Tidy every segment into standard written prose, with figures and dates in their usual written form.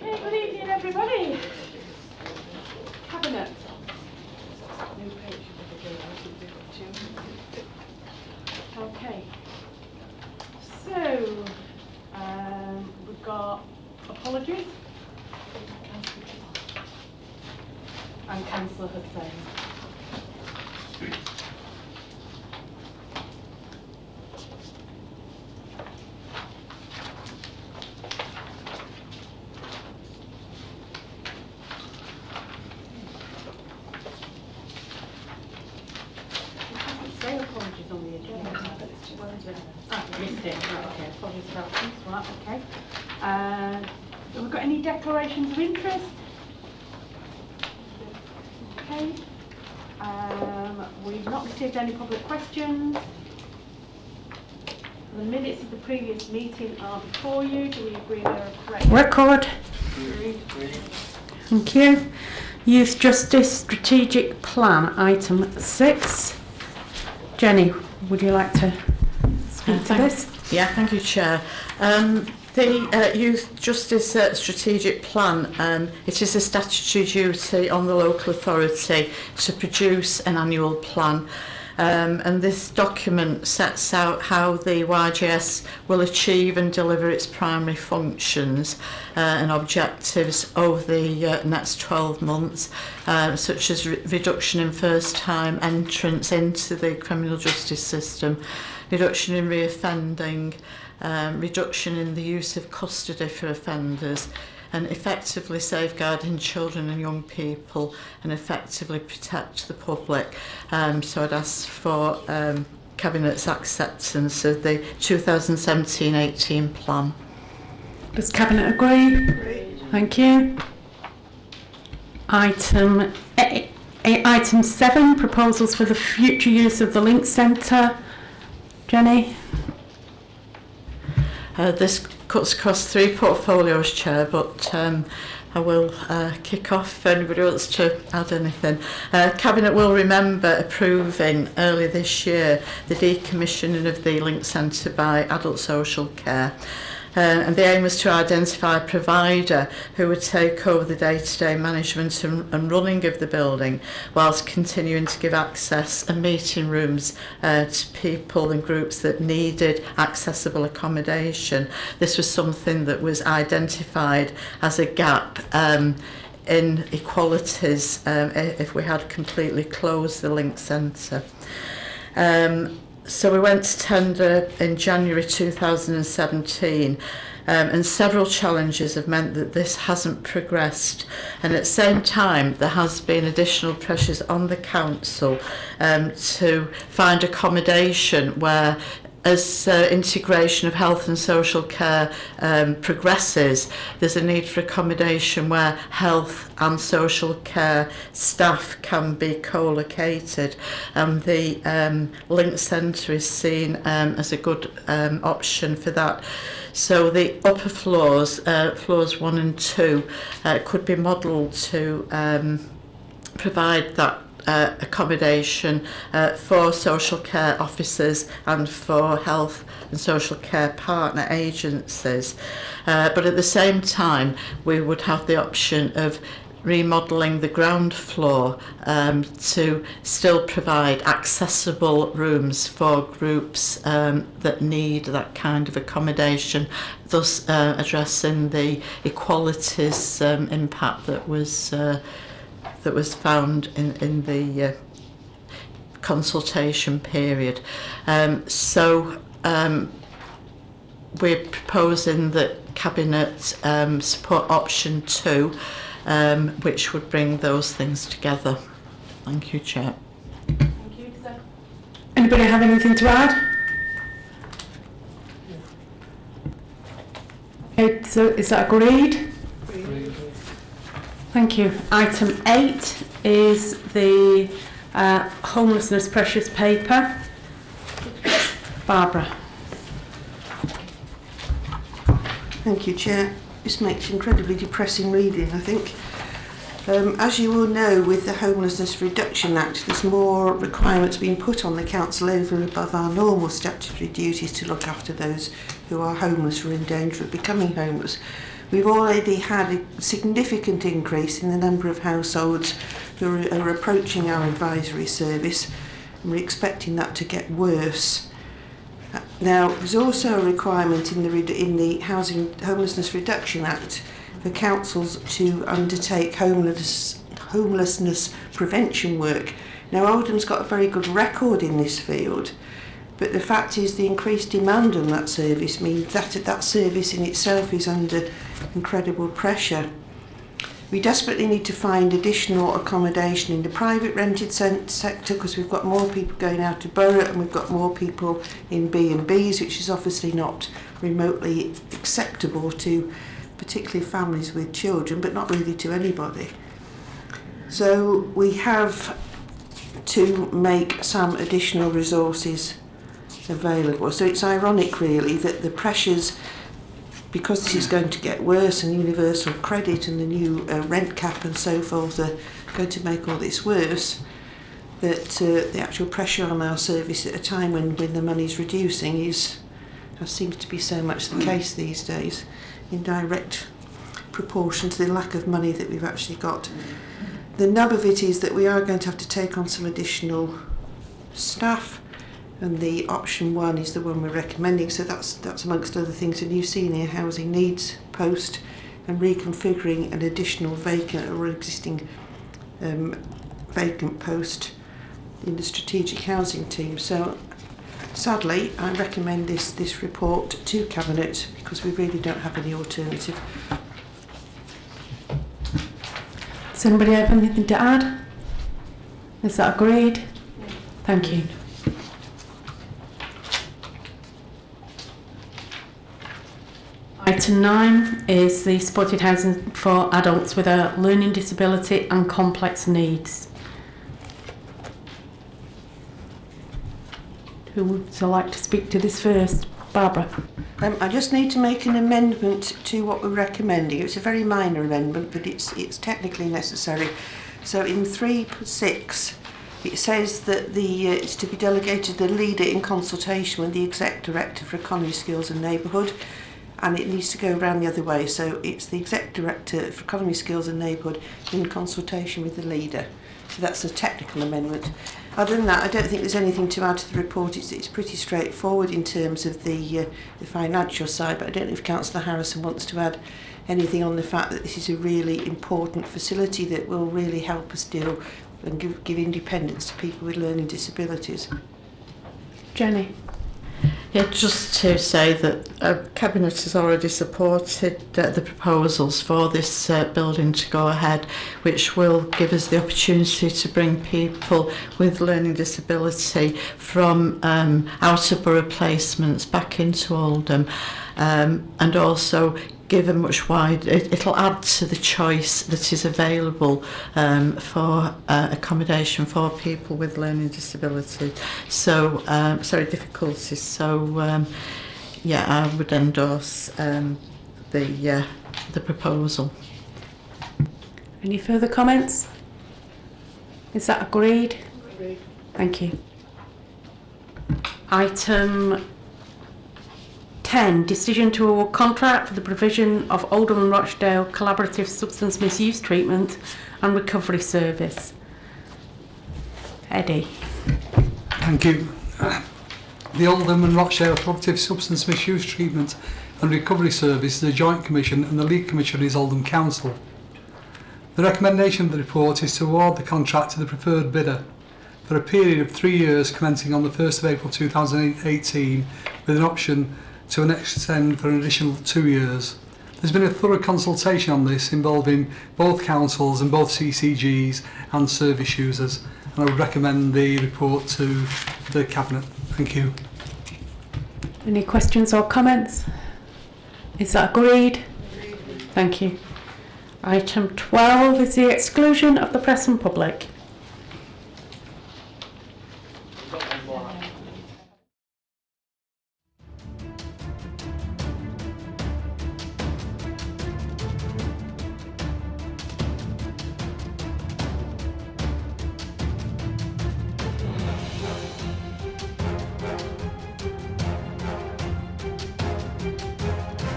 Okay, good evening everybody. Cabinet. New page. Okay. So, we've got apologies and Councillor Hussain. Apologies on the agenda. Missed it. Right, okay. Apologies about this. Right, okay. Have we got any declarations of interest? Okay. We've not received any public questions. The minutes of the previous meeting are before you. Do we agree they're correct? Record. Agreed. Thank you. Youth Justice Strategic Plan, item 6. Jenny, would you like to speak to this? Yeah, thank you, Chair. The Youth Justice Strategic Plan, it is a statutory duty on the local authority to produce an annual plan. And this document sets out how the YJS will achieve and deliver its primary functions and objectives over the next 12 months, such as reduction in first-time entrance into the criminal justice system, reduction in reoffending, reduction in the use of custody for offenders, and effectively safeguarding children and young people and effectively protect the public. So I'd ask for Cabinet's acceptance of the 2017-18 plan. Does Cabinet agree? Agreed. Thank you. Item 7, proposals for the future use of the Link Centre. Jenny? This cuts across 3 portfolios, Chair, but I will kick off if anybody wants to add anything. Cabinet will remember approving earlier this year the decommissioning of the Link Centre by Adult Social Care. And the aim was to identify a provider who would take over the day-to-day management and running of the building, whilst continuing to give access and meeting rooms to people and groups that needed accessible accommodation. This was something that was identified as a gap in equalities if we had completely closed the Link Centre. So we went to tender in January 2017 and several challenges have meant that this hasn't progressed, and at the same time there has been additional pressures on the council to find accommodation where, as integration of health and social care progresses, there's a need for accommodation where health and social care staff can be co-located, and the Link Centre is seen as a good option for that. So the upper floors, floors 1 and 2, could be modelled to provide that accommodation for social care officers and for health and social care partner agencies. But at the same time, we would have the option of remodelling the ground floor to still provide accessible rooms for groups that need that kind of accommodation, thus addressing the equalities impact that was found in the consultation period. So we're proposing that Cabinet support option 2, which would bring those things together. Thank you, Chair. Thank you, sir. Anybody have anything to add? Okay, so is that agreed? Agreed. Thank you. Item 8 is the homelessness precious paper. Barbara. Thank you, Chair. This makes incredibly depressing reading, I think. As you will know, with the Homelessness Reduction Act, there's more requirements being put on the council over and above our normal statutory duties to look after those who are homeless or in danger of becoming homeless. We've already had a significant increase in the number of households who are approaching our advisory service, and we're expecting that to get worse. Now, there's also a requirement in the Homelessness Reduction Act for councils to undertake homelessness prevention work. Now, Oldham's got a very good record in this field, but the fact is the increased demand on that service means that that service in itself is under incredible pressure. We desperately need to find additional accommodation in the private rented sector because we've got more people going out of borough and we've got more people in B&Bs, which is obviously not remotely acceptable to particularly families with children, but not really to anybody. So we have to make some additional resources available. So it's ironic really that the pressures, because this is going to get worse and universal credit and the new rent cap and so forth are going to make all this worse, that the actual pressure on our service at a time when the money's reducing seems to be so much the case these days, in direct proportion to the lack of money that we've actually got. The nub of it is that we are going to have to take on some additional staff, and the option one is the one we're recommending. So that's amongst other things a new senior housing needs post and reconfiguring an additional vacant or existing vacant post in the strategic housing team. So sadly I recommend this report to Cabinet because we really don't have any alternative. Does anybody have anything to add? Is that agreed? Thank you. Item 9 is the supported housing for adults with a learning disability and complex needs. Who would like to speak to this first? Barbara. I just need to make an amendment to what we're recommending. It's a very minor amendment, but it's technically necessary. So in 3.6, it says that it's to be delegated the leader in consultation with the Exec Director for Economy, Skills and Neighbourhood, and it needs to go around the other way. So it's the Exec Director for Economy, Skills and Neighbourhood in consultation with the leader. So that's a technical amendment. Other than that, I don't think there's anything to add to the report. It's pretty straightforward in terms of the financial side, but I don't know if Councillor Harrison wants to add anything on the fact that this is a really important facility that will really help us deal and give independence to people with learning disabilities. Jenny. Yeah, just to say that Cabinet has already supported the proposals for this building to go ahead, which will give us the opportunity to bring people with learning disability from out of borough placements back into Oldham, and also give a much wider, it'll add to the choice that is available for accommodation for people with learning disability. So, difficulties. So, yeah, I would endorse the proposal. Any further comments? Is that agreed? Agreed. Thank you. Item 10, decision to award contract for the provision of Oldham and Rochdale Collaborative Substance Misuse Treatment and Recovery Service. Eddie. Thank you. The Oldham and Rochdale Collaborative Substance Misuse Treatment and Recovery Service is a joint commission and the lead commissioner is Oldham Council. The recommendation of the report is to award the contract to the preferred bidder for a period of 3 years commencing on the 1st of April 2018 with an option to extend for an additional 2 years. There's been a thorough consultation on this involving both councils and both CCGs and service users, and I would recommend the report to the Cabinet. Thank you. Any questions or comments? Is that agreed? Agreed. Thank you. Item 12 is the exclusion of the press and public.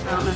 Partner.